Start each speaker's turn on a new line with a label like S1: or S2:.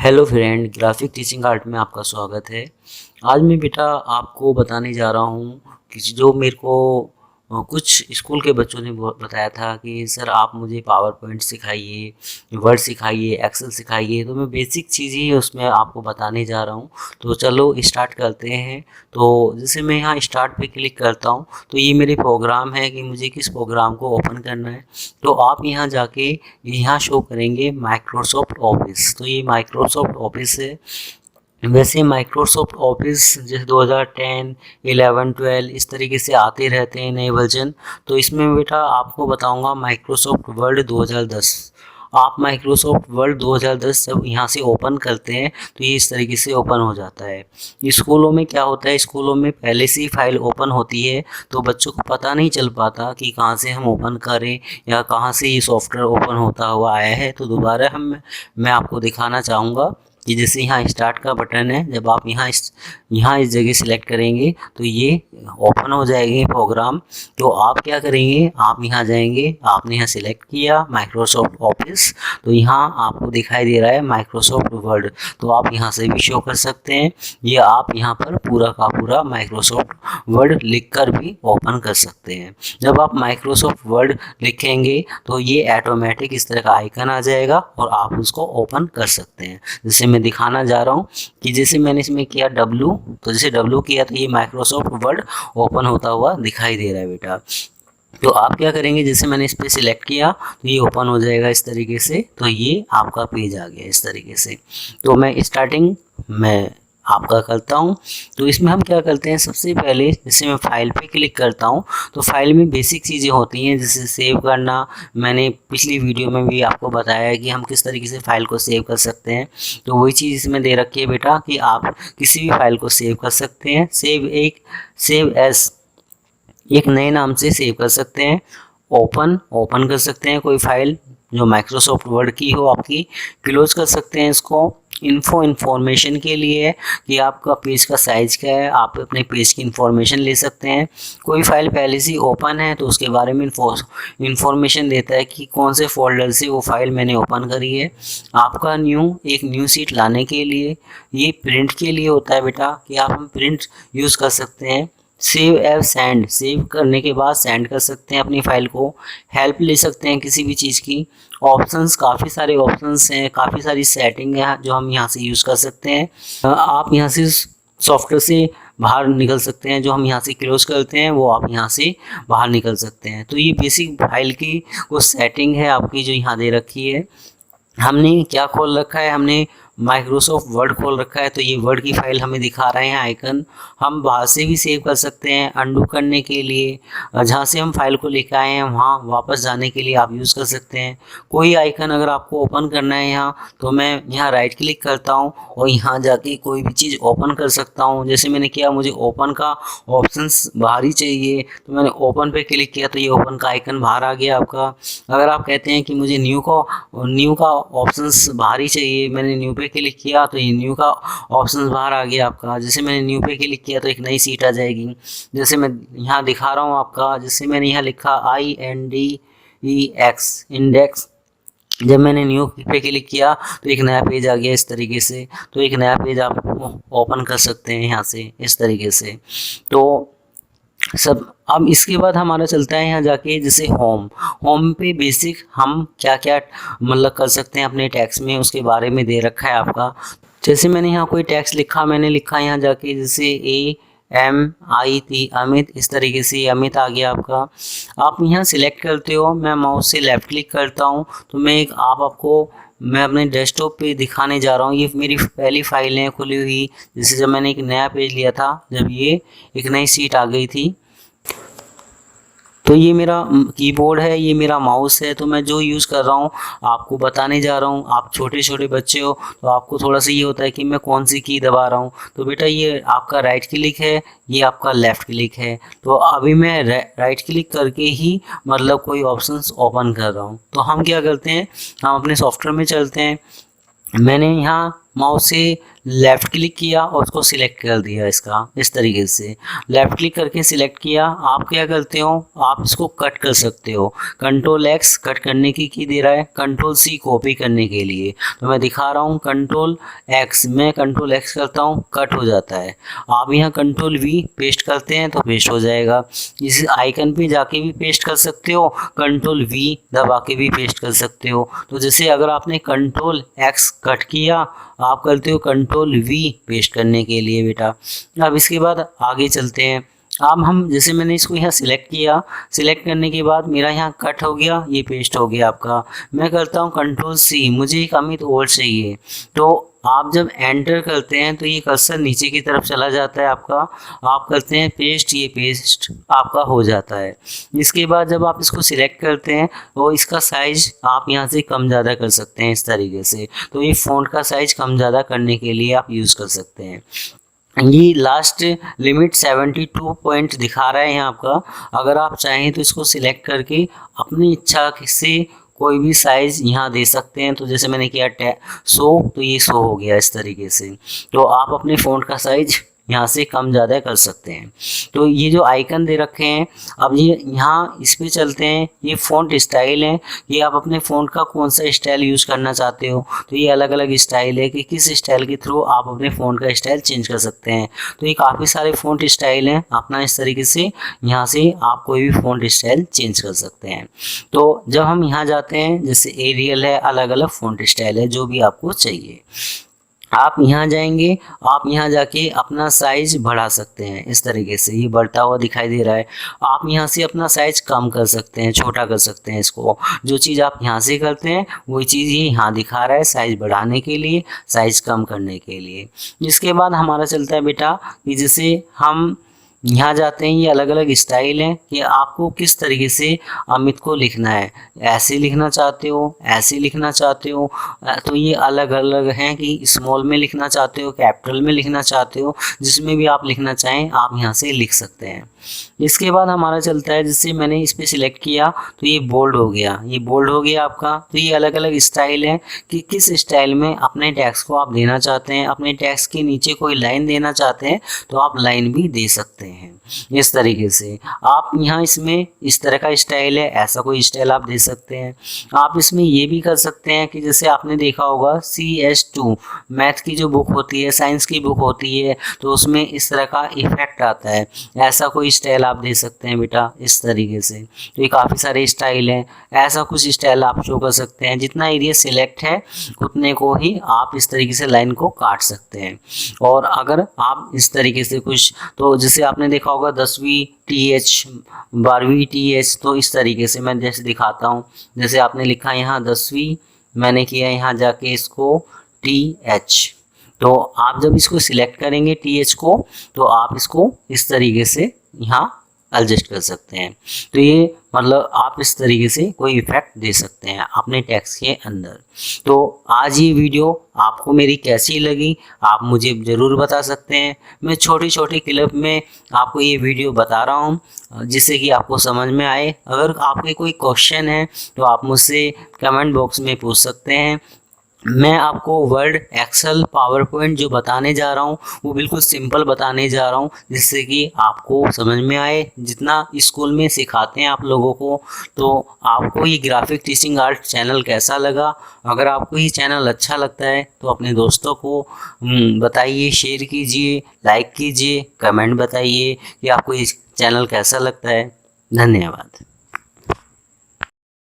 S1: Hello friend, graphic teaching art में आपका स्वागत है। आज मैं बेटा आपको बताने जा रहा हूँ कि जो मेरे को कुछ स्कूल के बच्चों ने बताया था कि सर आप मुझे पावर पॉइंट सिखाइए, वर्ड सिखाइए, एक्सेल सिखाइए। तो मैं बेसिक चीज़ ही उसमें आपको बताने जा रहा हूँ। तो चलो स्टार्ट करते हैं। तो जैसे मैं यहाँ स्टार्ट पे क्लिक करता हूँ तो ये मेरे प्रोग्राम है कि मुझे किस प्रोग्राम को ओपन करना है। तो आप यहाँ जाके यहाँ शो करेंगे माइक्रोसॉफ्ट ऑफिस। तो ये माइक्रोसॉफ्ट ऑफिस है। वैसे माइक्रोसॉफ्ट ऑफिस जैसे 2010, 11, 12 इस तरीके से आते रहते हैं नए वर्जन। तो इसमें बेटा आपको बताऊंगा माइक्रोसॉफ्ट वर्ड 2010। आप माइक्रोसॉफ्ट वर्ड 2010 जब यहाँ से ओपन करते हैं तो ये इस तरीके से ओपन हो जाता है। स्कूलों में क्या होता है, स्कूलों में पहले से ही फाइल ओपन होती है तो बच्चों को पता नहीं चल पाता कि कहाँ से हम ओपन करें या कहाँ से ये सॉफ्टवेयर ओपन होता हुआ आया है। तो दोबारा मैं आपको दिखाना चाहूँगा कि जैसे यहाँ स्टार्ट का बटन है, जब आप यहाँ इस जगह सिलेक्ट करेंगे तो ये ओपन हो जाएगी प्रोग्राम। तो आप क्या करेंगे, आप यहाँ जाएंगे, आपने यहाँ सिलेक्ट किया माइक्रोसॉफ्ट ऑफिस, तो यहाँ आपको दिखाई दे रहा है माइक्रोसॉफ्ट वर्ड। तो आप यहाँ से भी शो कर सकते हैं। ये आप यहाँ पर पूरा का पूरा माइक्रोसॉफ्ट वर्ड लिखकर भी ओपन कर सकते हैं। जब आप माइक्रोसॉफ्ट वर्ड लिखेंगे तो ये ऑटोमेटिक इस तरह का आइकन आ जाएगा और आप उसको ओपन कर सकते हैं। जैसे मैं दिखाना जा रहा हूँ कि जैसे मैंने इसमें किया W, तो जैसे W किया तो ये माइक्रोसॉफ्ट वर्ड ओपन होता हुआ दिखाई दे रहा है बेटा। तो आप क्या करेंगे, जैसे मैंने इस पर सिलेक्ट किया तो ये ओपन हो जाएगा इस तरीके से। तो ये आपका पेज आ गया इस तरीके से। तो मैं स्टार्टिंग में आपका करता हूँ। तो इसमें हम क्या करते हैं, सबसे पहले जैसे मैं फाइल पे क्लिक करता हूँ तो फाइल में बेसिक चीज़ें होती हैं जैसे सेव करना। मैंने पिछली वीडियो में भी आपको बताया है कि हम किस तरीके से फाइल को सेव कर सकते हैं। तो वही चीज़ इसमें दे रखी है बेटा कि आप किसी भी फाइल को सेव कर सकते हैं। सेव एज एक नए नाम से सेव कर सकते हैं। ओपन कर सकते हैं कोई फाइल जो माइक्रोसॉफ्ट वर्ड की हो आपकी। क्लोज कर सकते हैं इसको। इन्फॉर्मेशन के लिए कि आपका पेज का साइज़ क्या है, आप अपने पेज की इन्फॉर्मेशन ले सकते हैं। कोई फाइल पहले से ओपन है तो उसके बारे में इन्फॉर्मेशन देता है कि कौन से फोल्डर से वो फाइल मैंने ओपन करी है। आपका एक न्यू सीट लाने के लिए, ये प्रिंट के लिए होता है बेटा कि आप हम प्रिंट यूज़ कर सकते हैं। सेव एज सेंड, सेव करने के बाद सेंड कर सकते हैं अपनी फाइल को। हेल्प ले सकते हैं किसी भी चीज़ की। ऑप्शंस, काफ़ी सारे ऑप्शंस हैं, काफ़ी सारी सेटिंग है जो हम यहाँ से यूज़ कर सकते हैं। आप यहाँ से सॉफ्टवेयर से बाहर निकल सकते हैं। जो हम यहाँ से क्लोज करते हैं वो आप यहाँ से बाहर निकल सकते हैं। तो ये बेसिक फाइल की वो सेटिंग है आपकी जो यहाँ दे रखी है। हमने क्या खोल रखा है, हमने माइक्रोसॉफ्ट वर्ड खोल रखा है। तो ये वर्ड की फाइल हमें दिखा रहे हैं आइकन। हम बाहर से भी सेव कर सकते हैं अंडू करने के लिए। जहाँ से हम फाइल को लेकर आए हैं वहाँ वापस जाने के लिए आप यूज़ कर सकते हैं। कोई आइकन अगर आपको ओपन करना है यहाँ, तो मैं यहाँ राइट क्लिक करता हूँ और यहाँ जाके कोई भी चीज़ ओपन कर सकता हूँ। जैसे मैंने किया, मुझे ओपन का ऑप्शंस बाहर ही चाहिए तो मैंने ओपन पे क्लिक किया तो ये ओपन का आइकन बाहर आ गया आपका। अगर आप कहते हैं कि मुझे न्यू का ऑप्शंस बाहर ही चाहिए, मैंने न्यू पे क्लिक किया तो ये न्यू का ऑप्शंस बाहर आ गया आपका। जैसे मैंने न्यू पे क्लिक किया तो एक नई सीट आ जाएगी। जैसे मैं यहाँ दिखा रहा हूँ आपका, जैसे मैंने यहाँ लिखा INDEX इंडेक्स। जब मैंने न्यू पे क्लिक किया तो एक नया पेज आ गया इस तरीके से। तो एक नया पेज आप ओपन कर सकते हैं यहाँ से इस तरीके से। तो सब, अब इसके बाद हमारा चलता है यहाँ जाके जैसे होम पे बेसिक हम क्या क्या मतलब कर सकते हैं अपने टैक्स में, उसके बारे में दे रखा है आपका। जैसे मैंने यहाँ कोई टैक्स लिखा, मैंने लिखा यहाँ जाके जैसे AMIT अमित, इस तरीके से अमित आ गया आपका। आप यहाँ सिलेक्ट करते हो, मैं माउस से लेफ़्ट क्लिक करता हूँ तो मैं अपने डेस्कटॉप पे दिखाने जा रहा हूँ। ये मेरी पहली फाइल है खुली हुई। जैसे जब मैंने एक नया पेज लिया था, जब ये एक नई सीट आ गई थी, तो ये मेरा कीबोर्ड है, ये मेरा माउस है। तो मैं जो यूज़ कर रहा हूँ आपको बताने जा रहा हूँ। आप छोटे छोटे बच्चे हो तो आपको थोड़ा सा ये होता है कि मैं कौन सी की दबा रहा हूँ। तो बेटा ये आपका राइट क्लिक है, ये आपका लेफ़्ट क्लिक है। तो अभी मैं राइट क्लिक करके ही मतलब कोई ऑप्शंस ओपन कर रहा हूँ। तो हम क्या करते हैं, हम अपने सॉफ्टवेयर में चलते हैं। मैंने यहाँ माउस से लेफ़्ट क्लिक किया और उसको सिलेक्ट कर दिया इसका, इस तरीके से लेफ़्ट क्लिक करके सिलेक्ट किया। आप क्या करते हो, आप इसको कट कर सकते हो। कंट्रोल एक्स कट करने की दे रहा है, कंट्रोल सी कॉपी करने के लिए। तो मैं दिखा रहा हूँ कंट्रोल एक्स, मैं कंट्रोल एक्स करता हूँ, कट हो जाता है। आप यहाँ कंट्रोल वी पेस्ट करते हैं तो पेस्ट हो जाएगा। इस आइकन पे जाके भी पेस्ट कर सकते हो, कंट्रोल वी दबा के भी पेस्ट कर सकते हो। तो जैसे अगर आपने कंट्रोल एक्स कट किया, आप करते हो कंट्रोल वी पेस्ट करने के लिए बेटा। अब इसके बाद आगे चलते हैं। अब हम जैसे मैंने इसको यहाँ सिलेक्ट किया, सिलेक्ट करने के बाद मेरा यहाँ कट हो गया, ये पेस्ट हो गया आपका। मैं करता हूँ कंट्रोल सी, मुझे एक अमित और चाहिए। तो आप जब एंटर करते हैं तो ये कर्सर नीचे की तरफ चला जाता है आपका। आप करते हैं पेस्ट, ये पेस्ट आपका हो जाता है। इसके बाद जब आप इसको सिलेक्ट करते हैं तो इसका साइज़ आप यहाँ से कम ज़्यादा कर सकते हैं इस तरीके से। तो ये फ़ॉन्ट का साइज़ कम ज़्यादा करने के लिए आप यूज़ कर सकते हैं। ये लास्ट लिमिट 72 पॉइंट दिखा रहा है यहाँ आपका। अगर आप चाहें तो इसको सिलेक्ट करके अपनी इच्छा से कोई भी साइज़ यहाँ दे सकते हैं। तो जैसे मैंने किया 100, तो ये 100 हो गया इस तरीके से। तो आप अपने फ़ॉन्ट का साइज़ यहाँ से कम ज़्यादा कर सकते हैं। तो ये जो आइकन दे रखे हैं, अब ये यहाँ इस पे चलते हैं। ये फ़ॉन्ट स्टाइल है, ये आप अपने फ़ॉन्ट का कौन सा स्टाइल यूज़ करना चाहते हो। तो ये अलग अलग स्टाइल है कि किस स्टाइल के थ्रू आप अपने फ़ॉन्ट का स्टाइल चेंज कर सकते हैं। तो ये काफ़ी सारे फ़ॉन्ट स्टाइल हैं, अपना इस तरीके से यहाँ से आप कोई भी फ़ॉन्ट स्टाइल चेंज कर सकते हैं। तो जब हम यहाँ जाते हैं, जैसे एरियल है, अलग अलग फ़ॉन्ट स्टाइल है, जो भी आपको चाहिए आप यहाँ जाएंगे। आप यहाँ जाके अपना साइज़ बढ़ा सकते हैं इस तरीके से, ये बढ़ता हुआ दिखाई दे रहा है। आप यहाँ से अपना साइज़ कम कर सकते हैं, छोटा कर सकते हैं इसको। जो चीज़ आप यहाँ से करते हैं वही चीज़ ये यहाँ दिखा रहा है, साइज़ बढ़ाने के लिए, साइज़ कम करने के लिए। इसके बाद हमारा चलता है बेटा कि जैसे हम यहाँ जाते हैं, ये अलग अलग स्टाइल हैं कि आपको किस तरीके से अमित को लिखना है। ऐसे लिखना चाहते हो, ऐसे लिखना चाहते हो, तो ये अलग अलग हैं कि स्मॉल में लिखना चाहते हो, कैपिटल में लिखना चाहते हो, जिसमें भी आप लिखना चाहें आप यहाँ से लिख सकते हैं। इसके बाद हमारा चलता है, जैसे मैंने इस पर सिलेक्ट किया तो ये बोल्ड हो गया, ये बोल्ड हो गया आपका। तो ये अलग अलग स्टाइल है कि किस स्टाइल में अपने टेक्स्ट को आप देना चाहते हैं। अपने टेक्स्ट के नीचे कोई लाइन देना चाहते हैं तो आप लाइन भी दे सकते हैं इस तरीके से। आप यहाँ इसमें इस तरह का स्टाइल है, ऐसा कोई स्टाइल आप दे सकते हैं। आप इसमें ये भी कर सकते हैं कि जैसे आपने देखा होगा CS2 मैथ की जो बुक होती है, साइंस की बुक होती है, तो उसमें इस तरह का इफेक्ट आता है। ऐसा कोई स्टाइल आप दे सकते हैं बेटा इस तरीके से। तो ये काफ़ी सारे स्टाइल हैं, ऐसा कुछ स्टाइल आप शो कर सकते हैं। जितना एरिया सिलेक्ट है उतने को ही आप इस तरीके से लाइन को काट सकते हैं। और अगर आप इस तरीके से कुछ, तो जैसे आपने देखा होगा 10वीं TH, 12वीं TH, तो इस तरीके से मैं जैसे दिखाता हूँ। जैसे आपने लिखा यहाँ 10वीं, मैंने किया यहाँ जाके इसको TH। तो आप जब इसको सिलेक्ट करेंगे TH को, तो आप इसको इस तरीके से यहाँ एडजस्ट कर सकते हैं। तो ये मतलब आप इस तरीके से कोई इफेक्ट दे सकते हैं अपने टेक्स्ट के अंदर। तो आज ये वीडियो आपको मेरी कैसी लगी आप मुझे ज़रूर बता सकते हैं। मैं छोटी छोटी क्लिप में आपको ये वीडियो बता रहा हूँ जिससे कि आपको समझ में आए। अगर आपके कोई क्वेश्चन है तो आप मुझसे कमेंट बॉक्स में पूछ सकते हैं। मैं आपको वर्ड, एक्सेल, पावर पॉइंट जो बताने जा रहा हूँ वो बिल्कुल सिंपल बताने जा रहा हूँ, जिससे कि आपको समझ में आए। जितना स्कूल में सिखाते हैं आप लोगों को। तो आपको ये ग्राफिक टीचिंग आर्ट चैनल कैसा लगा? अगर आपको ये चैनल अच्छा लगता है तो अपने दोस्तों को बताइए, शेयर कीजिए, लाइक कीजिए, कमेंट बताइए कि आपको ये चैनल कैसा लगता है। धन्यवाद।